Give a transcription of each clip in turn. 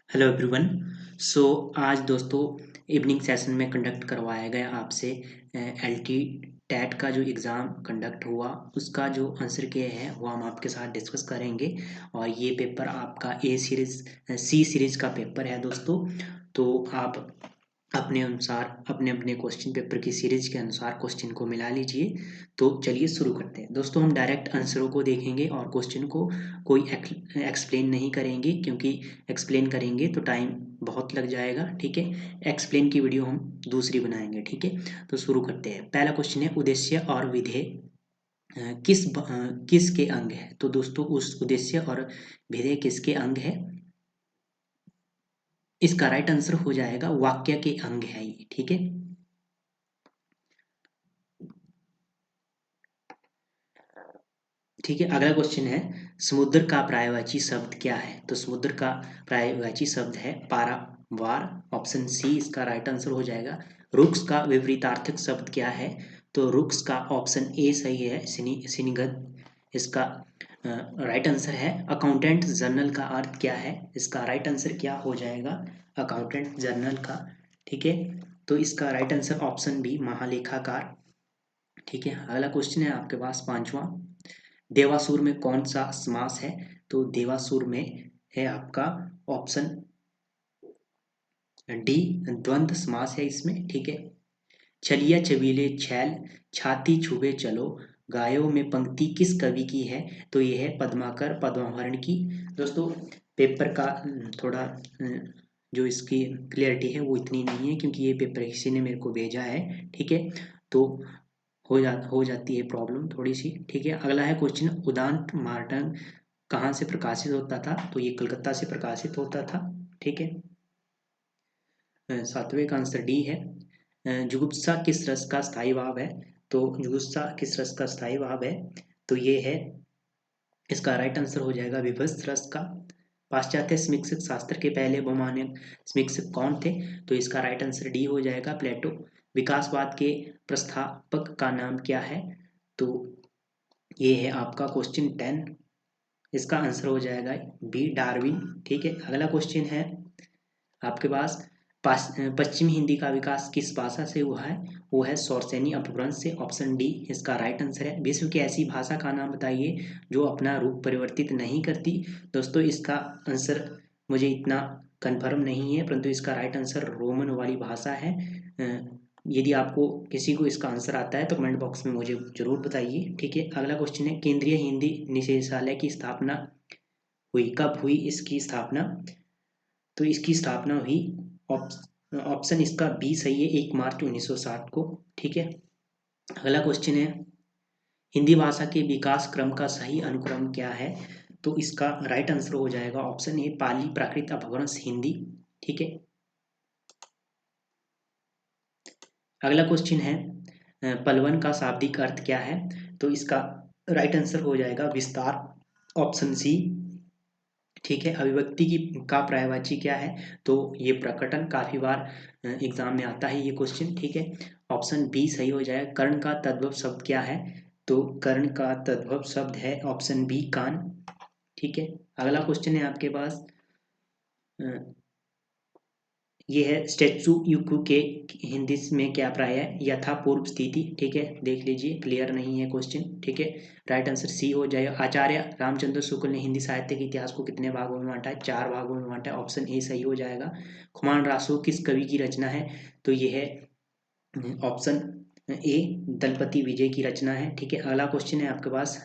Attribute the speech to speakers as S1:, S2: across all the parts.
S1: Hello everyone. सो आज दोस्तों evening session में कंडक्ट करवाया गया आपसे एल टी टैट का जो एग्ज़ाम कंडक्ट हुआ उसका जो आंसर किए हैं वो हम आपके साथ डिस्कस करेंगे। और ये पेपर आपका ए सीरीज़ सी सीरीज़ का पेपर है दोस्तों। तो आप अपने अनुसार अपने अपने क्वेश्चन पेपर की सीरीज के अनुसार क्वेश्चन को मिला लीजिए। तो चलिए शुरू करते हैं दोस्तों। हम डायरेक्ट आंसरों को देखेंगे और क्वेश्चन को कोई एक्सप्लेन नहीं करेंगे, क्योंकि एक्सप्लेन करेंगे तो टाइम बहुत लग जाएगा। ठीक है, एक्सप्लेन की वीडियो हम दूसरी बनाएंगे। ठीक है, तो शुरू करते हैं। पहला क्वेश्चन है, उद्देश्य और विधेय किसके अंग है? तो दोस्तों उस उद्देश्य और विधेय किसके अंग है? इसका राइट आंसर हो जाएगा वाक्य के अंग है ये। ठीक है, ठीक है। अगला क्वेश्चन है, समुद्र का पर्यायवाची शब्द क्या है? तो समुद्र का पर्यायवाची शब्द है पारावार। ऑप्शन सी इसका राइट आंसर हो जाएगा। रुक्स का विपरीतार्थक शब्द क्या है? तो रुक्स का ऑप्शन ए सही है, सिनिगत। इसका राइट आंसर है। अकाउंटेंट जनरल का अर्थ क्या है? इसका राइट आंसर क्या हो जाएगा? अकाउंटेंट जनरल का। ठीक है, तो इसका राइट आंसर ऑप्शन बी, महालेखाकार। ठीक है, अगला क्वेश्चन है आपके पास पांचवा। देवासुर में कौन सा समास है? तो देवासुर में है आपका ऑप्शन डी, द्वंद्व समास है इसमें। ठीक है, छलिया छबीले छैल छाती छुबे चलो गायों में पंक्ति किस कवि की है? तो ये है पद्माकर पद्मावरण की। दोस्तों पेपर का थोड़ा जो इसकी क्लियरिटी है वो इतनी नहीं है, क्योंकि ये पेपर किसी ने मेरे को भेजा है। ठीक है, तो हो जाती है प्रॉब्लम थोड़ी सी। ठीक है, अगला है क्वेश्चन, उदांत मार्टन कहाँ से प्रकाशित होता था? तो ये कलकत्ता से प्रकाशित होता था। ठीक है, सातवें का आंसर डी है। जुगुप्सा किस रस का स्थायी भाव है? तो जुगुप्सा किस रस का स्थायी भाव है? तो ये है, इसका राइट आंसर हो जाएगा विभत्स रस का। पाश्चात्य समीक्षक शास्त्र के पहले बहुमान्य समीक्षक कौन थे? तो इसका राइट आंसर डी हो जाएगा, प्लेटो। विकासवाद के प्रस्तावक का नाम क्या है? तो ये है आपका क्वेश्चन 10। इसका आंसर हो जाएगा बी, डार्विन। ठीक है, अगला क्वेश्चन है आपके पास, पश्चिमी हिंदी का विकास किस भाषा से हुआ है? वो है सौरसेनी अपभ्रंश से। ऑप्शन डी इसका राइट आंसर है। विश्व की ऐसी भाषा का नाम बताइए जो अपना रूप परिवर्तित नहीं करती। दोस्तों इसका आंसर मुझे इतना कंफर्म नहीं है, परंतु इसका राइट आंसर रोमन वाली भाषा है। यदि आपको किसी को इसका आंसर आता है तो कमेंट बॉक्स में मुझे जरूर बताइए। ठीक है, अगला क्वेश्चन है, केंद्रीय हिंदी निदेशालय की स्थापना हुई कब हुई? इसकी स्थापना, तो इसकी स्थापना हुई, ऑप्शन इसका बी सही है, 1 मार्च 1960 को। ठीक है, अगला क्वेश्चन है, हिंदी भाषा के विकास क्रम का सही अनुक्रम क्या है? तो इसका राइट आंसर हो जाएगा ऑप्शन ए, पाली प्राकृत अपभ्रंश हिंदी। ठीक है, अगला क्वेश्चन है, पलवन का शाब्दिक अर्थ क्या है? तो इसका राइट आंसर हो जाएगा विस्तार, ऑप्शन सी। ठीक है, अभिव्यक्ति की का पर्यायवाची क्या है? तो ये प्रकटन, काफी बार एग्जाम में आता है ये क्वेश्चन। ठीक है, ऑप्शन बी सही हो जाएगा। कर्ण का तद्भव शब्द क्या है? तो कर्ण का तद्भव शब्द है ऑप्शन बी, कान। ठीक है, अगला क्वेश्चन है आपके पास, अ, ये है स्टैचू यूक्यू के हिंदी में क्या प्राय है? यथा पूर्व स्थिति। ठीक है, देख लीजिए, क्लियर नहीं है क्वेश्चन। ठीक है, राइट आंसर सी हो जाएगा। आचार्य रामचंद्र शुक्ल ने हिंदी साहित्य के इतिहास को कितने भागों में बांटा है? 4 भागों में बांटा है, ऑप्शन ए सही हो जाएगा। खुमान रासू किस कवि की रचना है? तो ये है ऑप्शन ए, दलपति विजय की रचना है। ठीक है, अगला क्वेश्चन है आपके पास,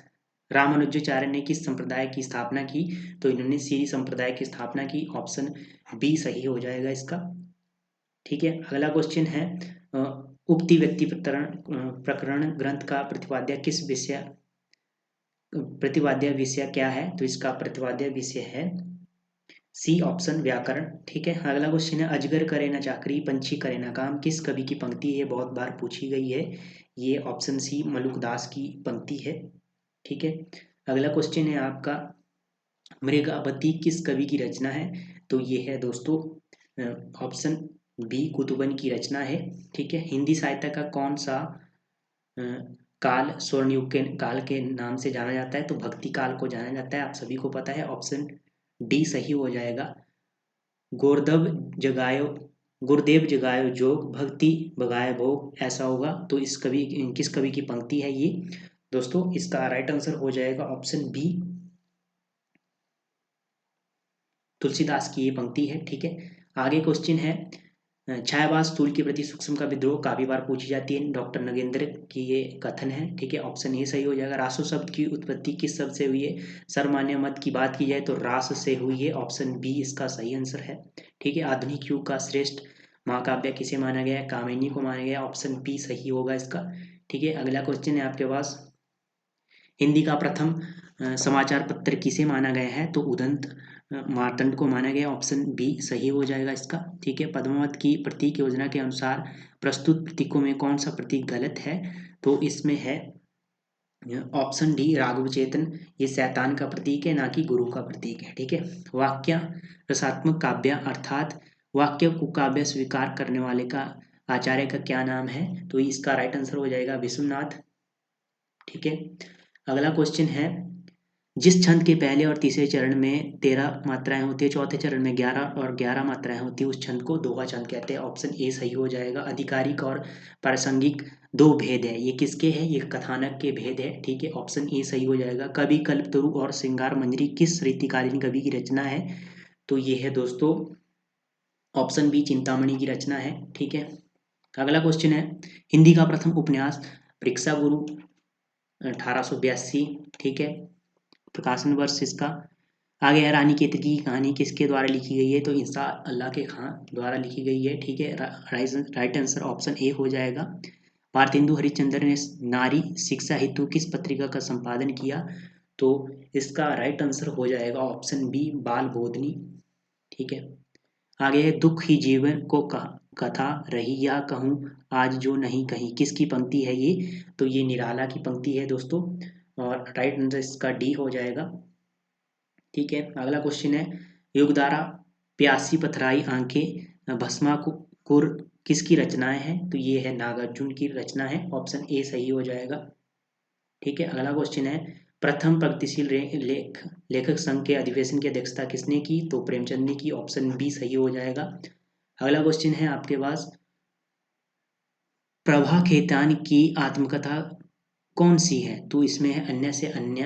S1: रामानुजाचार्य ने किस संप्रदाय की स्थापना की? तो इन्होंने सीरी संप्रदाय की स्थापना की, ऑप्शन बी सही हो जाएगा इसका। ठीक है, अगला क्वेश्चन है, अ, उक्ति व्यक्ति प्रकरण ग्रंथ का प्रतिपाद्य विषय क्या है? तो इसका प्रतिपाद्य विषय है सी, ऑप्शन व्याकरण। ठीक है, अगला क्वेश्चन है, अजगर करे न चाकरी पंछी करे न काम किस कवि की पंक्ति है? बहुत बार पूछी गई है ये, ऑप्शन सी, मलुकदास की पंक्ति है। ठीक है, अगला क्वेश्चन है आपका, मृगावती किस कवि की रचना है? तो ये है दोस्तों ऑप्शन बी, कुतुबन की रचना है। ठीक है, हिंदी साहित्य का कौन सा अ, काल स्वर्णयुग के काल के नाम से जाना जाता है? तो भक्ति काल को जाना जाता है, आप सभी को पता है, ऑप्शन डी सही हो जाएगा। गुरुदेव जगायो गुरुदेव जगायो जोग, भक्ति भगाए भोग, ऐसा होगा। तो इस कवि किस कवि की पंक्ति है ये दोस्तों? इसका राइट आंसर हो जाएगा ऑप्शन बी, तुलसीदास की ये पंक्ति है। ठीक है, आगे क्वेश्चन है छायावास स्थूल के प्रति सूक्ष्म का विद्रोह काफी बार पूछी जाती है, डॉक्टर नगेंद्र की ये कथन है। ठीक है, ऑप्शन ए सही हो जाएगा। रासो शब्द की उत्पत्ति किस शब्द से हुई है? सर्वमान्य मत की बात की जाए तो रास से हुई है, ऑप्शन बी इसका सही आंसर है। ठीक है, आधुनिक युग का श्रेष्ठ महाकाव्य किसे माना गया है? कामिनी को माना गया, ऑप्शन बी सही होगा इसका। ठीक है, अगला क्वेश्चन है आपके पास, हिंदी का प्रथम समाचार पत्र किसे माना गया है? तो उदंत मार्तंड को माना गया, ऑप्शन बी सही हो जाएगा इसका। ठीक है, पद्मावत की प्रतीक योजना के अनुसार प्रस्तुत प्रतीकों में कौन सा प्रतीक गलत है? तो इसमें है ऑप्शन डी राघव चेतन, ये शैतान का प्रतीक है, ना कि गुरु का प्रतीक है। ठीक है, वाक्य रसात्मक काव्य अर्थात वाक्य को काव्य स्वीकार करने वाले का आचार्य का क्या नाम है? तो इसका राइट आंसर हो जाएगा विश्वनाथ। ठीक है, अगला क्वेश्चन है, जिस छंद के पहले और तीसरे चरण में 13 मात्राएं होती है, चौथे चरण में 11 और 11 मात्राएं होती है, उस छंद को दोहा छंद कहते हैं, ऑप्शन ए सही हो जाएगा। आधिकारिक और प्रासंगिक दो भेद है, ये किसके हैं? ये कथानक के भेद है। ठीक है, ऑप्शन ए सही हो जाएगा। कवि कल्पतरु और श्रृंगार मंजरी किस रीतिकालीन कवि की रचना है? तो ये है दोस्तों ऑप्शन बी चिंतामणि की रचना है। ठीक है, अगला क्वेश्चन है, हिंदी का प्रथम उपन्यास परीक्षा गुरु 1882। ठीक है, प्रकाशन वर्ष इसका। आगे है, रानी केतकी की कहानी किसके द्वारा लिखी गई है? तो इंसा अल्लाह के खां द्वारा लिखी गई है। ठीक है, राइट आंसर ऑप्शन ए हो जाएगा। भारतेंदु हरिश्चंद्र ने नारी शिक्षा हेतु किस पत्रिका का संपादन किया? तो इसका राइट आंसर हो जाएगा ऑप्शन बी बाल बोधनी। ठीक है, आगे है, दुख ही जीवन को कथा रही या कहूँ आज जो नहीं कहीं, किसकी पंक्ति है ये? तो ये निराला की पंक्ति है दोस्तों, और राइट आंसर इसका डी हो जाएगा। ठीक है, अगला क्वेश्चन है, युगधारा प्यासी पथराई आंखें भस्माकुर किसकी रचनाएं हैं? तो ये है नागार्जुन की रचना है, ऑप्शन ए सही हो जाएगा। ठीक है, अगला क्वेश्चन है, प्रथम प्रगतिशील लेखक संघ के अधिवेशन की अध्यक्षता किसने की? तो प्रेमचंद ने की, ऑप्शन बी सही हो जाएगा। अगला क्वेश्चन है आपके पास, प्रभा खेतान की आत्मकथा कौन सी है? तो इसमें है अन्य से अन्य,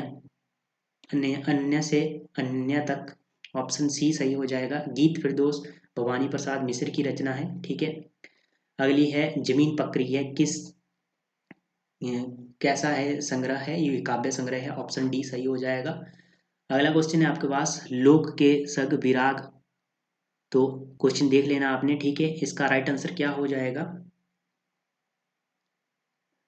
S1: अन्य से अन्य तक, ऑप्शन सी सही हो जाएगा। गीत फिरदौस भवानी प्रसाद मिश्र की रचना है। ठीक है, अगली है, जमीन पकड़ी है किस कैसा है संग्रह है? ये काव्य संग्रह है, ऑप्शन डी सही हो जाएगा। अगला क्वेश्चन है आपके पास, लोक के सग विराग, तो क्वेश्चन देख लेना आपने। ठीक है, इसका राइट आंसर क्या हो जाएगा?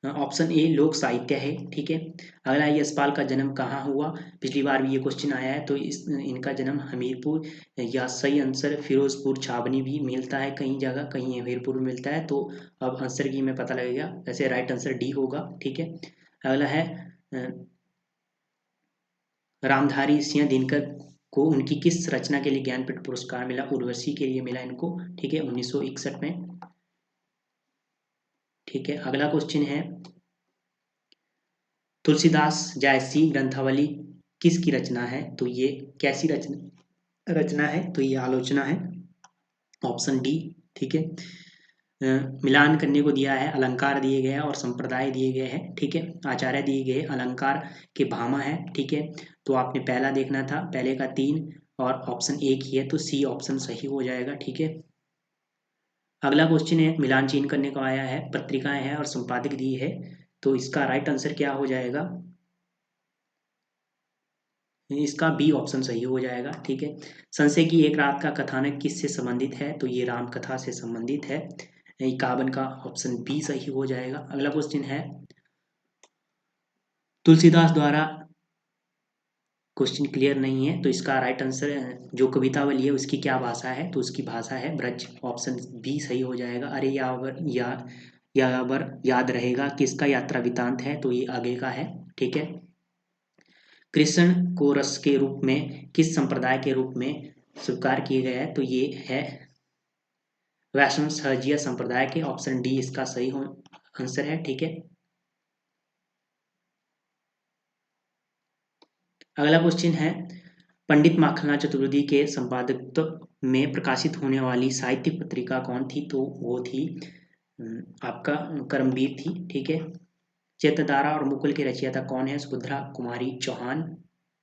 S1: ऑप्शन ए लोक साहित्य है। ठीक है, अगला, यशपाल का जन्म कहाँ हुआ? पिछली बार भी ये क्वेश्चन आया है, तो इनका जन्म हमीरपुर, या सही आंसर फिरोजपुर छावनी भी मिलता है, कहीं जगह कहीं हमीरपुर में मिलता है, तो अब आंसर की में पता लगेगा, वैसे राइट आंसर डी होगा। ठीक है, अगला है, रामधारी सिंह दिनकर को उनकी किस रचना के लिए ज्ञानपीठ पुरस्कार मिला? उर्वशी के लिए मिला इनको। ठीक है, 1961 में। ठीक है, अगला क्वेश्चन है, तुलसीदास जायसी ग्रंथावली किसकी रचना है? तो ये कैसी रचना रचना है? तो ये आलोचना है, ऑप्शन डी। ठीक है, मिलान करने को दिया है, अलंकार दिए गए हैं और संप्रदाय दिए गए हैं। ठीक है, आचार्य दिए गए, अलंकार के भामा है। ठीक है, तो आपने पहला देखना था, पहले का 3 और ऑप्शन एक ही है, तो सी ऑप्शन सही हो जाएगा। ठीक है, अगला क्वेश्चन है, मिलान चिन्ह करने को आया है, पत्रिकाएं हैं और संपादक दी है, तो इसका राइट आंसर क्या हो जाएगा? इसका बी ऑप्शन सही हो जाएगा। ठीक है, संशय की एक रात का कथानक किससे संबंधित है? तो ये राम कथा से संबंधित है, इक्यावन का ऑप्शन बी सही हो जाएगा। अगला क्वेश्चन है, तुलसीदास द्वारा, क्वेश्चन क्लियर नहीं है, तो इसका राइट आंसर जो कवितावली है उसकी क्या भाषा है? तो उसकी भाषा है ब्रज, ऑप्शन बी सही हो जाएगा। अरे यावर याद रहेगा किसका यात्रा वृतांत है? तो ये आगे का है। ठीक है, कृष्ण को रस के रूप में किस संप्रदाय के रूप में स्वीकार किया गया है? तो ये है वैष्णव सहजीय संप्रदाय के, ऑप्शन डी इसका सही आंसर है। ठीक है, अगला क्वेश्चन है, पंडित माखनलाल चतुर्वेदी के संपादकत्व में प्रकाशित होने वाली साहित्यिक पत्रिका कौन थी? तो वो थी आपका कर्मवीर थी। ठीक है। चैत्यधारा और मुकुल के रचयिता कौन है? सुभद्रा कुमारी चौहान।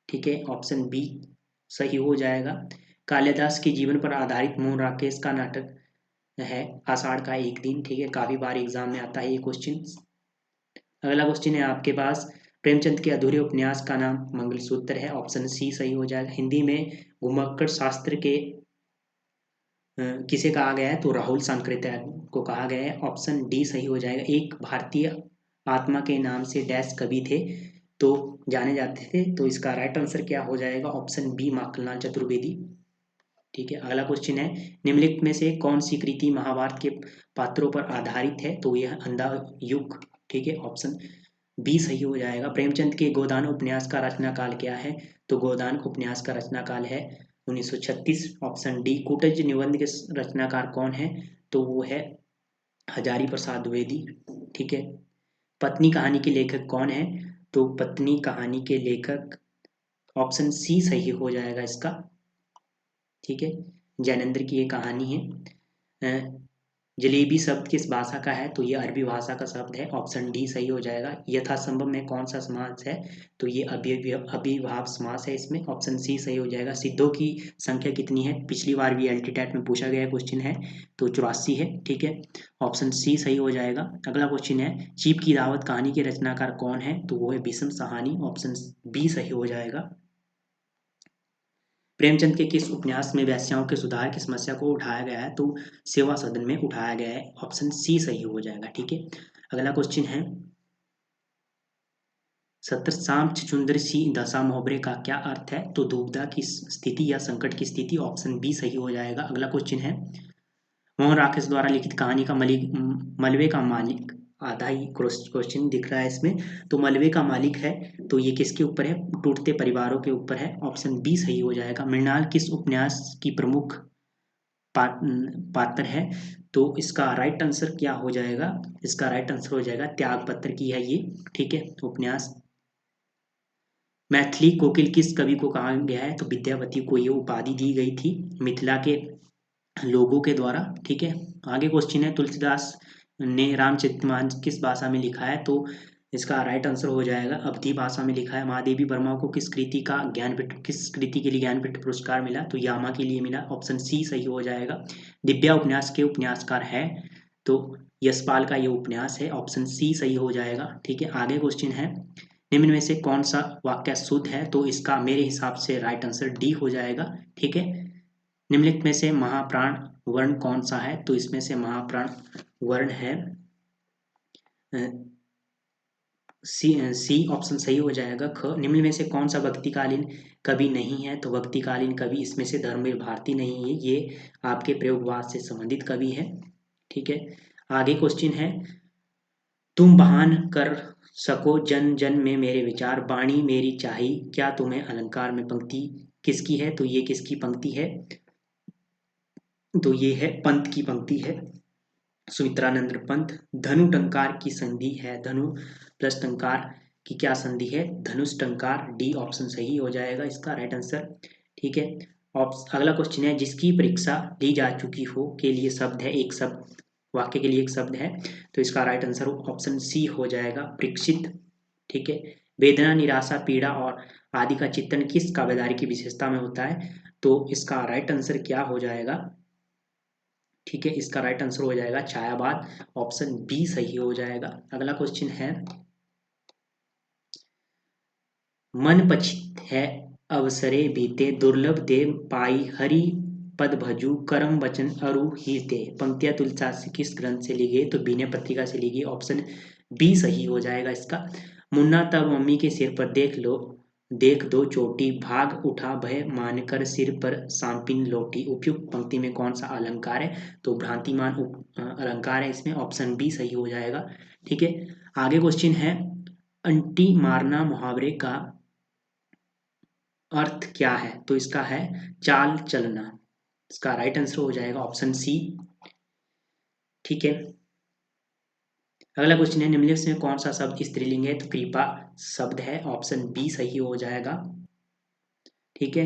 S1: ठीक है, ऑप्शन बी सही हो जाएगा। कालिदास के जीवन पर आधारित मोहन राकेश का नाटक है आषाढ़ का एक दिन। ठीक है, काफी बार एग्जाम में आता है ये क्वेश्चन। अगला क्वेश्चन है आपके पास, प्रेमचंद के अधूरे उपन्यास का नाम मंगलसूत्र है। ऑप्शन सी सही हो जाएगा। हिंदी में घुमक्कड़ शास्त्र के किसे कहा गया है? तो राहुल सांकृत्याय को कहा गया है। ऑप्शन डी सही हो जाएगा। एक भारतीय आत्मा के नाम से डैश कवि थे तो जाने जाते थे, तो इसका राइट आंसर क्या हो जाएगा? Option B Makhanlal Chaturvedi. ठीक है, अगला क्वेश्चन है, निम्नलिखित में से कौन सी कृति महाभारत के पात्रों पर आधारित है? तो यह अंधा युग। ठीक है, ऑप्शन बी सही हो जाएगा। प्रेमचंद के गोदान उपन्यास का रचना काल क्या है? तो गोदान उपन्यास का रचना काल है 1936। ऑप्शन डी कूटज निबंध के रचनाकार कौन है? तो वो है हजारी प्रसाद द्विवेदी। ठीक है। पत्नी कहानी के लेखक कौन है? तो पत्नी कहानी के लेखक ऑप्शन सी सही हो जाएगा इसका। ठीक है, जैनेन्द्र की ये कहानी है। जलेबी शब्द किस भाषा का है? तो ये अरबी भाषा का शब्द है। ऑप्शन डी सही हो जाएगा। यथासंभव में कौन सा समास है? तो ये अभिभाव समास है इसमें। ऑप्शन सी सही हो जाएगा। सिद्धों की संख्या कितनी है? पिछली बार भी एलटीटेट में पूछा गया क्वेश्चन है, तो 84 है। ठीक है, ऑप्शन सी सही हो जाएगा। अगला क्वेश्चन है, चीप की दावत कहानी के रचनाकार कौन है? तो वो है भीष्म साहनी। ऑप्शन बी सही हो जाएगा। प्रेमचंद के किस उपन्यास में वेश्याओं के सुधार की समस्या को उठाया गया है? तो सेवा सदन में उठाया गया है। ऑप्शन सी सही हो जाएगा। ठीक है, अगला क्वेश्चन है, सत्रसाम छछूंदर सी दशा मुहावरे का क्या अर्थ है? तो दुविधा की स्थिति या संकट की स्थिति। ऑप्शन बी सही हो जाएगा। अगला क्वेश्चन है, मोहन राकेश द्वारा लिखित कहानी का मलबे का मालिक, आधा ही क्वेश्चन दिख रहा है इसमें, तो मलबे का मालिक है तो ये किसके ऊपर है? टूटते परिवारों के ऊपर है। ऑप्शन बी सही हो जाएगा। मृणाल किस उपन्यास की प्रमुख पात्र है? तो इसका राइट आंसर क्या हो जाएगा? इसका राइट आंसर हो जाएगा त्याग पत्र की है ये। ठीक है, उपन्यास। मैथिली कोकिल किस कवि को कहा गया है? तो विद्यापति को ये उपाधि दी गई थी मिथिला के लोगों के द्वारा। ठीक है, आगे क्वेश्चन है, तुलसीदास ने रामचरितमानस किस भाषा में लिखा है? तो इसका राइट आंसर हो जाएगा अवधी भाषा में लिखा है। महादेवी वर्मा को किस कृति के लिए ज्ञानपीठ पुरस्कार मिला? तो यामा के लिए मिला। ऑप्शन सी सही हो जाएगा। दिव्या उपन्यास के उपन्यासकार है? तो यशपाल का ये उपन्यास है। ऑप्शन सी सही हो जाएगा। ठीक है, आगे क्वेश्चन है, निम्न में से कौन सा वाक्य शुद्ध है? तो इसका मेरे हिसाब से राइट आंसर डी हो जाएगा। ठीक है, निम्नलिखित में से महाप्राण वर्ण कौन सा है? तो इसमें से महाप्राण वर्ण है सी ऑप्शन सही हो जाएगा। ख, निम्न में से कौन सा भक्तिकालीन कवि नहीं है? तो भक्तिकालीन कवि इसमें से धर्मवीर भारती नहीं है, ये आपके प्रयोगवाद से संबंधित कवि है। ठीक है, आगे क्वेश्चन है, तुम बहान कर सको जन जन में मेरे विचार, बाणी मेरी चाही क्या तुम्हें अलंकार में, पंक्ति किसकी है? तो ये किसकी पंक्ति है? तो ये है पंत की पंक्ति है, सुमित्रानंद पंत। धनु टंकार की संधि है, धनु प्लस टंकार की क्या संधि है? धनुष टंकार। डी ऑप्शन सही हो जाएगा इसका राइट आंसर। ठीक है, अगला क्वेश्चन है, जिसकी परीक्षा ली जा चुकी हो के लिए शब्द है, एक शब्द, वाक्य के लिए एक शब्द है, तो इसका राइट आंसर ऑप्शन सी हो जाएगा, परीक्षित। ठीक है, वेदना निराशा पीड़ा और आदि का चित्रण किस काव्यधारी की विशेषता में होता है? तो इसका राइट आंसर क्या हो जाएगा? ठीक है, इसका राइट आंसर हो जाएगा छायावाद। ऑप्शन बी सही हो जाएगा। अगला क्वेश्चन है, मन पछित है अवसरे बीते, दुर्लभ देव पाई हरि पद भजू, करम वचन अरु हीते। पंक्तियां तुलसीदास किस ग्रंथ से ली गई? तो विनय पत्रिका से ली गई। ऑप्शन बी सही हो जाएगा इसका। मुन्ना तब मम्मी के सिर पर देख दो चोटी, भाग उठा भय मानकर सिर पर सांपिन लौटी। उपयुक्त पंक्ति में कौन सा अलंकार है? तो भ्रांतिमान अलंकार है इसमें। ऑप्शन बी सही हो जाएगा। ठीक है, आगे क्वेश्चन है, अंटी मारना मुहावरे का अर्थ क्या है? तो इसका है चाल चलना। इसका राइट आंसर हो जाएगा ऑप्शन सी। ठीक है, अगला क्वेश्चन है, निम्नलिखित में कौन सा शब्द स्त्रीलिंग है? तो कृपा शब्द है। ऑप्शन बी सही हो जाएगा। ठीक है।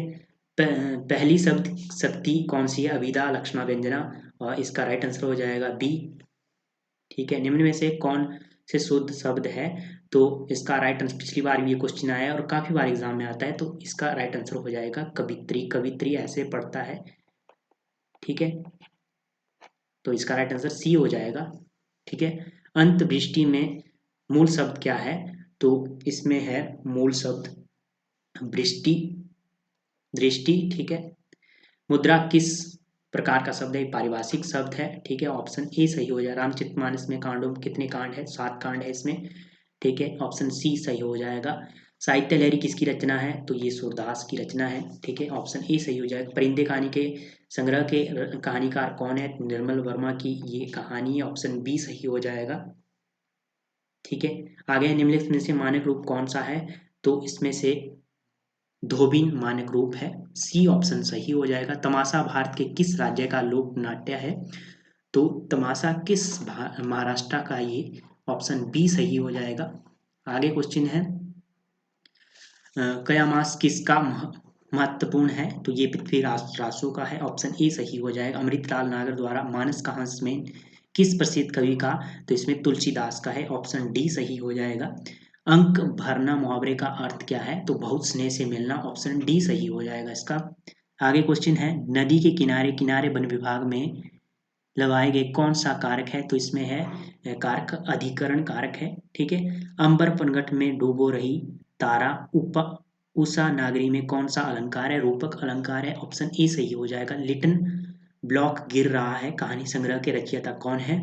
S1: पहली शब्द शक्ति कौन सी है? अभिधा, लक्ष्मा, व्यंजना, और इसका राइट आंसर हो जाएगा बी। ठीक है। निम्न में से कौन से शुद्ध शब्द है? तो इसका राइट आंसर, पिछली बार भी ये क्वेश्चन आया है और काफी बार एग्जाम में आता है, तो इसका राइट आंसर हो जाएगा कवित्री। कवित्री ऐसे पढ़ता है। ठीक है, तो इसका राइट आंसर सी हो जाएगा। ठीक है। अंतवृष्टि में मूल शब्द क्या है? तो इसमें है मूल शब्द वृष्टि, दृष्टि। ठीक है। मुद्रा किस प्रकार का शब्द है? पारिभाषिक शब्द है। ठीक है, ऑप्शन ए सही हो जाएगा। रामचरितमानस में कांडों कितने कांड है? 7 कांड है इसमें। ठीक है, ऑप्शन सी सही हो जाएगा। साहित्य लहरी किसकी रचना है? तो ये सूरदास की रचना है। ठीक है, ऑप्शन ए सही हो जाएगा। परिंदे कहानी के संग्रह के कहानीकार कौन है? निर्मल वर्मा की ये कहानी है। ऑप्शन बी सही हो जाएगा। ठीक है, आगे निम्नलिखित में से मानक रूप कौन सा है? तो इसमें से धोबिन मानक रूप है। सी ऑप्शन सही हो जाएगा। तमाशा भारत के किस राज्य का लोक नाट्य है? तो तमाशा किस महाराष्ट्र का? ये ऑप्शन बी सही हो जाएगा। आगे क्वेश्चन है, कयामास किसका महत्वपूर्ण है? तो ये पृथ्वीराज रासो का है। ऑप्शन ए सही हो जाएगा। अमृतलाल नागर द्वारा मानस का हंस में किस प्रसिद्ध कवि का? तो इसमें तुलसीदास का है। ऑप्शन डी सही हो जाएगा। अंक भरना मुहावरे का अर्थ क्या है? तो बहुत स्नेह से मिलना। ऑप्शन डी सही हो जाएगा इसका। आगे क्वेश्चन है, नदी के किनारे किनारे वन विभाग में लगाए गए कौन सा कारक है? तो इसमें है कारक अधिकरण कारक है। ठीक है। अंबर पनघट में डूबो रही तारा उषा नागरी में कौन सा अलंकार है? रूपक अलंकार है। ऑप्शन ए सही हो जाएगा। लिटन ब्लॉक गिर रहा है कहानी संग्रह के रचयिता कौन है?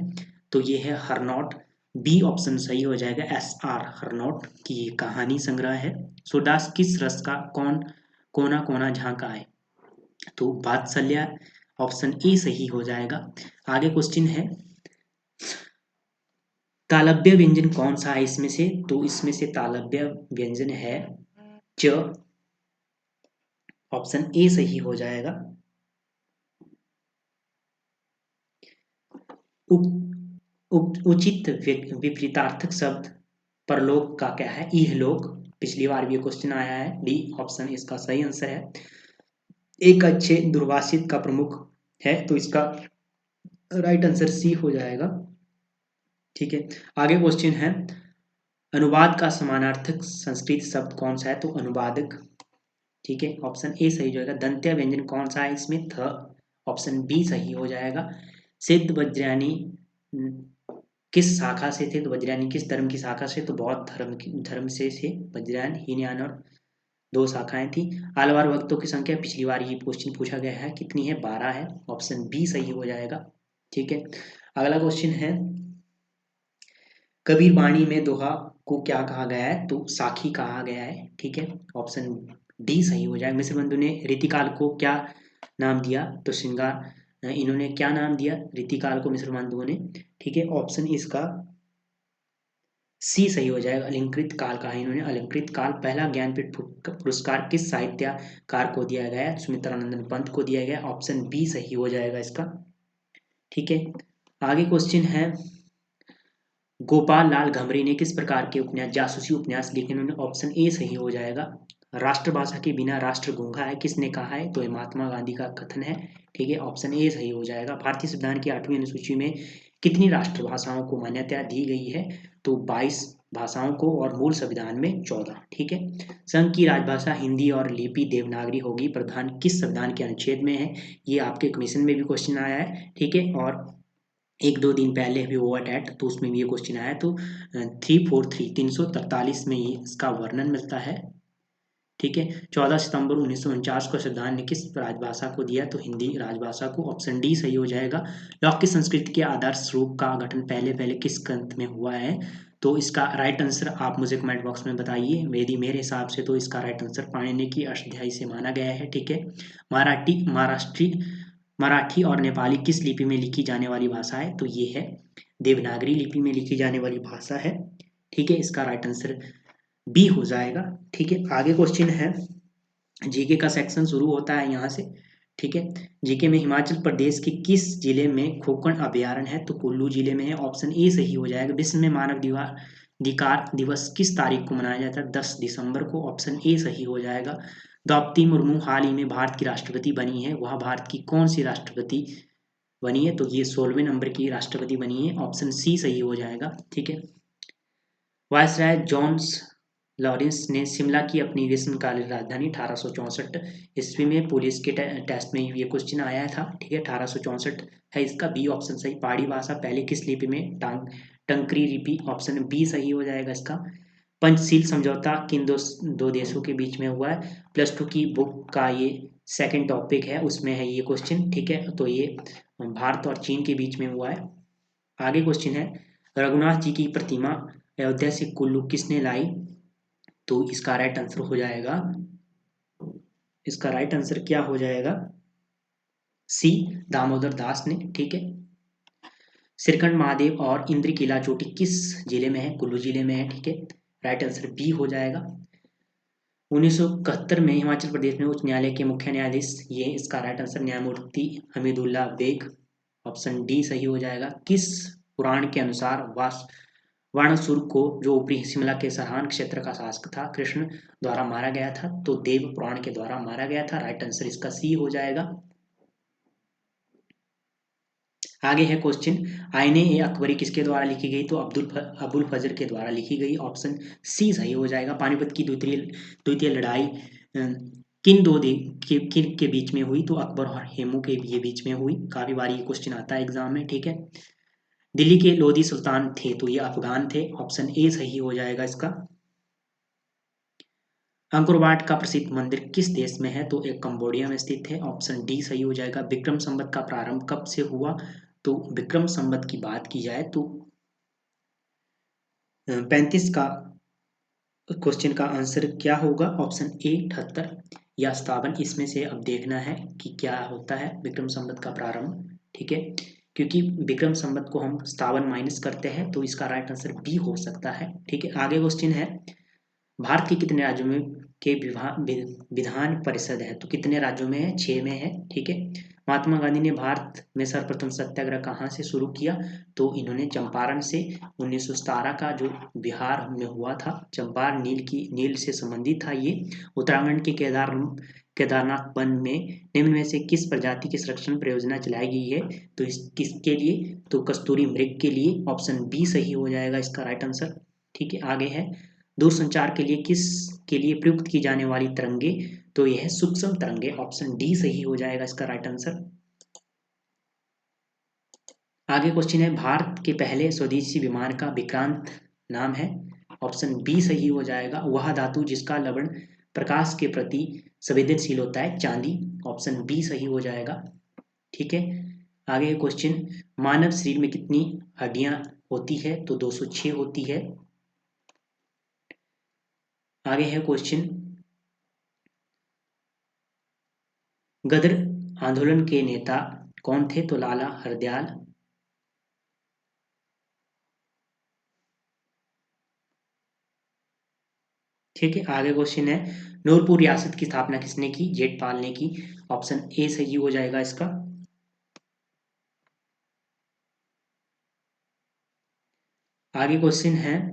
S1: तो ये है हरनौट। बी ऑप्शन सही हो जाएगा। एस आर हरनौट की ये कहानी संग्रह है। सूरदास किस रस का कौन कोना कोना झांका है? तो वात्सल्य। ऑप्शन ए सही हो जाएगा। आगे क्वेश्चन है, तालव्य व्यंजन कौन सा है इसमें से? तो इसमें से तालव्य व्यंजन है च। ऑप्शन ए सही हो जाएगा। उचित विपरीतार्थक शब्द परलोक का क्या है? इहलोक। पिछली बार भी क्वेश्चन आया है। डी ऑप्शन इसका सही आंसर है। एक अच्छे दुर्वासित का प्रमुख है, तो इसका राइट आंसर सी हो जाएगा। ठीक है। आगे क्वेश्चन है, अनुवाद का समानार्थक संस्कृत शब्द कौन सा है? तो अनुवादक। ठीक है, ऑप्शन ए सही हो जाएगा। दंत्य व्यंजन कौन सा है इसमें? थ। ऑप्शन बी सही हो जाएगा। सिद्ध वज्रयानी किस शाखा से थे? तो वज्रयानी किस धर्म की शाखा से? तो बौद्ध धर्म से थे वज्रयान, हीनयान, और 2 शाखाएं थी। आलवार भक्तों की संख्या पिछली बार ये क्वेश्चन पूछा गया है, कितनी है? 12 है। ऑप्शन बी सही हो जाएगा। ठीक है। अगला क्वेश्चन है, कबीर वाणी में दोहा को क्या कहा गया है? तो साखी कहा गया है। ठीक है, ऑप्शन डी सही हो जाएगा। मिश्र बंधु ने रीतिकाल को क्या नाम दिया? तो श्रृंगार। इन्होंने क्या नाम दिया रीतिकाल को मिश्र बंधुओं ने? ठीक है, ऑप्शन इसका सी सही हो जाएगा। अलंकृत काल कहा इन्होंने। अलंकृत काल। पहला ज्ञानपीठ पुरस्कार किस साहित्यकार को दिया गया है? सुमित्रानंदन पंत को दिया गया। ऑप्शन बी सही हो जाएगा इसका। ठीक है। आगे क्वेश्चन है, गोपाल लाल घमरी ने किस प्रकार के उपन्यास, जासूसी उपन्यास लिखे? उन्होंने। ऑप्शन ए सही हो जाएगा। राष्ट्रभाषा के बिना राष्ट्र गूंगा है, किसने कहा है? तो ये महात्मा गांधी का कथन है। ठीक है, ऑप्शन ए सही हो जाएगा। भारतीय संविधान की 8वीं अनुसूची में कितनी राष्ट्रभाषाओं को मान्यता दी गई है? तो 22 भाषाओं को, और मूल संविधान में 14। ठीक है। संघ की राजभाषा हिंदी और लिपि देवनागरी होगी। प्रधान किस संविधान के अनुच्छेद में है? ये आपके कमीशन में भी क्वेश्चन आया है। ठीक है, और 1-2 दिन पहले अभी ओवर एट, तो उसमें भी ये क्वेश्चन आया। तो 343 में ये इसका वर्णन मिलता है। ठीक है। 14 सितंबर 1949 को संविधान ने किस राजभाषा को दिया? तो हिंदी राजभाषा को। ऑप्शन डी सही हो जाएगा। लौकिक संस्कृति के आदर्श रूप का गठन पहले पहले किस ग्रंथ में हुआ है? तो इसका राइट आंसर आप मुझे कमेंट बॉक्स में बताइए। मेरे हिसाब से तो इसका राइट आंसर पाणिनि की अष्टाध्यायी से माना गया है। ठीक है। मराठी और नेपाली किस लिपि में लिखी जाने वाली भाषा है? तो ये है देवनागरी लिपि में लिखी जाने वाली भाषा है। ठीक है, इसका राइट आंसर बी हो जाएगा। ठीक है। आगे क्वेश्चन है, जीके का सेक्शन शुरू होता है यहाँ से। ठीक है। जीके में हिमाचल प्रदेश के किस जिले में खोकन अभयारण्य है? तो कुल्लू जिले में है। ऑप्शन ए सही हो जाएगा। विश्व में मानव अधिकार दिवस किस तारीख को मनाया जाता है? 10 दिसंबर को। ऑप्शन ए सही हो जाएगा। द्रौपदी मुर्मू हाल ही में भारत की राष्ट्रपति बनी है, वह भारत की कौन सी राष्ट्रपति बनी है? तो ये 16वें नंबर की राष्ट्रपति बनी है, ऑप्शन सी सही हो जाएगा। ठीक है। वायसराय जॉन्स लॉरेंस ने शिमला की अपनी ग्रीष्मकालीन राजधानी 1864 ईस्वी में पुलिस के टेस्ट में ये क्वेश्चन आया था। ठीक है, 1864 है इसका बी ऑप्शन सही। पहाड़ी भाषा पहले किस लिपि में? टंकरी लिपि, ऑप्शन बी सही हो जाएगा इसका। पंचशील समझौता किन दो देशों के बीच में हुआ है? +2 की बुक का ये सेकंड टॉपिक है, उसमें है ये क्वेश्चन। ठीक है, तो ये भारत और चीन के बीच में हुआ है। आगे क्वेश्चन है, रघुनाथ जी की प्रतिमा अयोध्या से कुल्लू किसने लाई? तो इसका राइट आंसर हो जाएगा, इसका राइट आंसर क्या हो जाएगा? सी, दामोदर दास ने। ठीक है। श्रीखंड महादेव और इंद्र किला चोटी किस जिले में है? कुल्लू जिले में है। ठीक है, राइट आंसर बी हो जाएगा। 1971 में हिमाचल प्रदेश में उच्च न्यायालय के मुख्य न्यायाधीश, ये इसका राइट आंसर न्यायमूर्ति हमीदुल्ला बेग, ऑप्शन डी सही हो जाएगा। किस पुराण के अनुसार वाणासुर को, जो ऊपरी शिमला के सरहान क्षेत्र का शासक था, कृष्ण द्वारा मारा गया था? तो देव पुराण के द्वारा मारा गया था। राइट आंसर इसका सी हो जाएगा। आगे है क्वेश्चन, आईने ए अकबरी किसके द्वारा लिखी गई? तो अबुल फजर के द्वारा लिखी गई, ऑप्शन सी सही हो जाएगा। पानीपत की द्वितीय लड़ाई किन दो किन के बीच में हुई? तो अकबर और हेमू के ये बीच में हुई। काफी बार ये क्वेश्चन आता है एग्जाम में। ठीक है। दिल्ली के लोधी सुल्तान थे, तो ये अफगान थे, ऑप्शन ए सही हो जाएगा इसका। अंकोरवाट का प्रसिद्ध मंदिर किस देश में है? तो एक कंबोडिया में स्थित है, ऑप्शन डी सही हो जाएगा। विक्रम संवत का प्रारंभ कब से हुआ? तो विक्रम संवत की बात की जाए तो 35 का क्वेश्चन का आंसर क्या होगा? ऑप्शन ए 78 या 57, इसमें से अब देखना है कि क्या होता है विक्रम संवत का प्रारंभ। ठीक है, क्योंकि विक्रम संवत को हम 57 माइनस करते हैं, तो इसका राइट आंसर बी हो सकता है। ठीक है। आगे क्वेश्चन है, भारत के कितने राज्यों में के विधान परिषद है? तो कितने राज्यों में है? 6 में है। ठीक है। महात्मा गांधी ने भारत में सर्वप्रथम सत्याग्रह कहाँ से शुरू किया? तो इन्होंने चंपारण से। 1917 का जो बिहार में हुआ था, चंपारण नील से संबंधित था ये। उत्तराखंड के केदारनाथ वन में निम्न में से किस प्रजाति की संरक्षण परियोजना चलाई गई है? तो इस किसके लिए? तो कस्तूरी मृग के लिए, ऑप्शन बी सही हो जाएगा इसका राइट आंसर। ठीक है। आगे है, दूरसंचार के लिए किस के लिए प्रयुक्त की जाने वाली तरंगे? तो यह है सूक्ष्म तरंगे, ऑप्शन डी सही हो जाएगा इसका राइट आंसर। आगे क्वेश्चन है, भारत के पहले स्वदेशी विमान का विक्रांत नाम है? ऑप्शन बी सही हो जाएगा। वह धातु जिसका लवण प्रकाश के प्रति संवेदनशील होता है, चांदी, ऑप्शन बी सही हो जाएगा। ठीक है। आगे क्वेश्चन, मानव शरीर में कितनी हड्डियां होती है? तो 206 होती है। आगे है क्वेश्चन, गदर आंदोलन के नेता कौन थे? तो लाला हरदयाल। ठीक है। आगे क्वेश्चन है, नूरपुर रियासत की स्थापना किसने की? जेठपाल ने की, ऑप्शन ए सही हो जाएगा इसका। आगे क्वेश्चन है,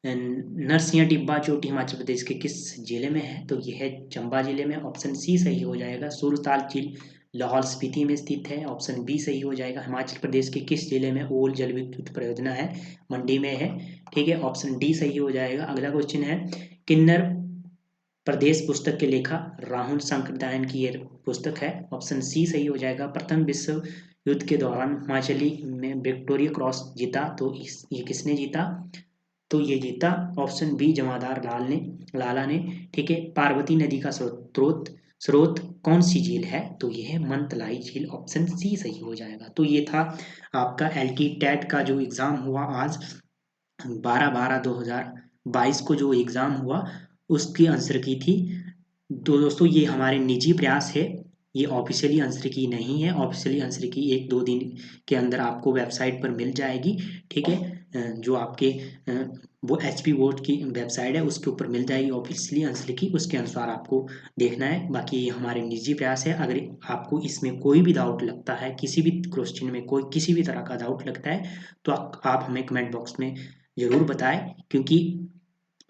S1: नरसिंह टिब्बा चोटी हिमाचल प्रदेश के किस जिले में है? तो यह है चंबा जिले में, ऑप्शन सी सही हो जाएगा। सूरताल झील लाहौल स्पीति में स्थित है, ऑप्शन बी सही हो जाएगा। हिमाचल प्रदेश के किस जिले में ओल जल विद्युत परियोजना है? मंडी में है। ठीक है, ऑप्शन डी सही हो जाएगा। अगला क्वेश्चन है, किन्नर प्रदेश पुस्तक के लेखा राहुल संकृत्यायन की ये पुस्तक है, ऑप्शन सी सही हो जाएगा। प्रथम विश्व युद्ध के दौरान हिमाचली में विक्टोरिया क्रॉस जीता, तो ये किसने जीता? तो ये जीता ऑप्शन बी जमादार लाला ने। ठीक है। पार्वती नदी का स्रोत कौन सी झील है? तो ये है मंतलाई झील, ऑप्शन सी सही हो जाएगा। तो ये था आपका एलटी टेट का जो एग्जाम हुआ आज 12/12/2022 को जो एग्जाम हुआ उसकी आंसर की थी। तो दोस्तों ये हमारे निजी प्रयास है, ये ऑफिशियली आंसर की नहीं है। ऑफिशियली आंसर की 1-2 दिन के अंदर आपको वेबसाइट पर मिल जाएगी। ठीक है। जो आपके वो HP बोर्ड की वेबसाइट है उसके ऊपर मिल जाएगी ऑफिशियली आंसर की, उसके अनुसार आपको देखना है। बाकी ये हमारे निजी प्रयास है। अगर आपको इसमें कोई भी डाउट लगता है, किसी भी क्वेश्चन में कोई किसी भी तरह का डाउट लगता है, तो आप हमें कमेंट बॉक्स में ज़रूर बताएं, क्योंकि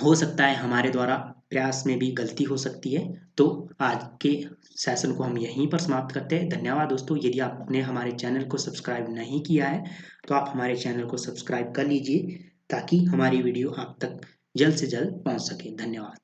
S1: हो सकता है हमारे द्वारा प्रयास में भी गलती हो सकती है। तो आज के सेशन को हम यहीं पर समाप्त करते हैं। धन्यवाद दोस्तों। यदि आपने हमारे चैनल को सब्सक्राइब नहीं किया है तो आप हमारे चैनल को सब्सक्राइब कर लीजिए ताकि हमारी वीडियो आप तक जल्द से जल्द पहुंच सके। धन्यवाद।